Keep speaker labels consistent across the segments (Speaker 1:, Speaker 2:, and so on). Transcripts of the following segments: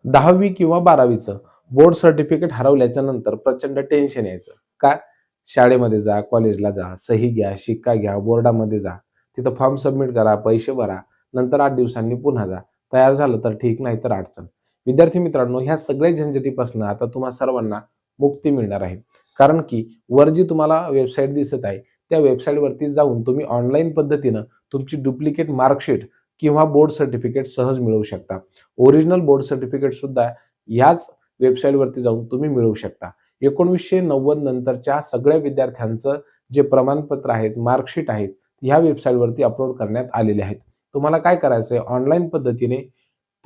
Speaker 1: 10वी किंवा 12वीचं board certificate हरवल्याच्या नंतर प्रचंड टेन्शन यायचं. का? शाळेमध्ये जा, कॉलेजला जा, सही घ्या, शिक्का घ्या, बोर्डामध्ये जा. तिथं फॉर्म सबमिट करा, पैसे भरा. नंतर 8 दिवसांनी पुन्हा जा. तयार झालं तर ठीक, नाही तर अडचण. विद्यार्थी मित्रांनो, ह्या सगळ्या झंझटीपासून आता तुम्हा सर्वांना मुक्ती मिळणार आहे. कारण की वर जी तुम्हाला वेबसाईट दिसत आहे, त्या वेबसाईटवरती जाऊन तुम्ही ऑनलाईन पद्धतीनं तुमची डुप्लिकेट मार्कशीट किंवा बोर्ड सर्टिफिकेट सहज मिळवू शकता. ओरिजिनल बोर्ड सर्टिफिकेट सुद्धा याच वेबसाईटवरती जाऊन तुम्ही मिळवू शकता. 1990 नंतरच्या सगळ्या विद्यार्थ्यांचं जे प्रमाणपत्र आहेत, मार्कशीट आहेत, ह्या वेबसाईटवरती अपलोड करण्यात आलेले आहेत. तुम्हाला काय करायचं आहे, ऑनलाईन पद्धतीने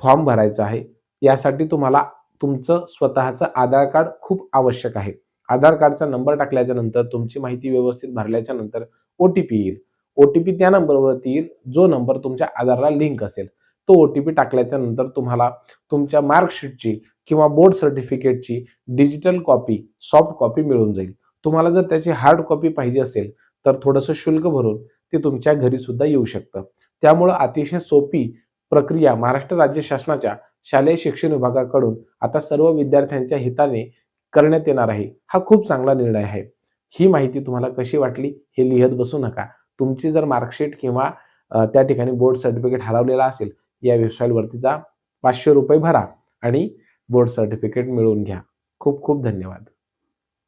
Speaker 1: फॉर्म भरायचा आहे. यासाठी तुम्हाला तुमचं स्वतःचं आधार कार्ड खूप आवश्यक आहे. आधार कार्डचा नंबर टाकल्याच्या नंतर तुमची माहिती व्यवस्थित भरल्याच्या नंतर ओ-टी-पी येईल. ओ-टी-पी त्या नंबरवरती येईल, जो नंबर तुमच्या आधारला लिंक असेल. तो ओ-टी-पी टाकल्याच्या नंतर तुम्हाला तुमच्या मार्कशीटची किंवा बोर्ड सर्टिफिकेटची डिजिटल कॉपी, सॉफ्ट कॉपी मिळून जाईल. तुम्हाला जर त्याची हार्ड कॉपी पाहिजे असेल, तर थोडंसं शुल्क भरून ते तुमच्या घरी सुद्धा येऊ शकतं. त्यामुळं अतिशय सोपी प्रक्रिया महाराष्ट्र राज्य शासनाच्या शालेय शिक्षण विभागाकडून आता सर्व विद्यार्थ्यांच्या हिताने करण्यात येणार आहे. हा खूप चांगला निर्णय आहे. ही माहिती तुम्हाला कशी वाटली हे लिहत बसू नका. तुमची जर मार्कशीट किंवा त्या ठिकाणी बोर्ड सर्टिफिकेट हरवलेला असेल, या वेबसाईटवरती जा, ₹500 भरा आणि बोर्ड सर्टिफिकेट मिळवून घ्या. खूप खूप धन्यवाद.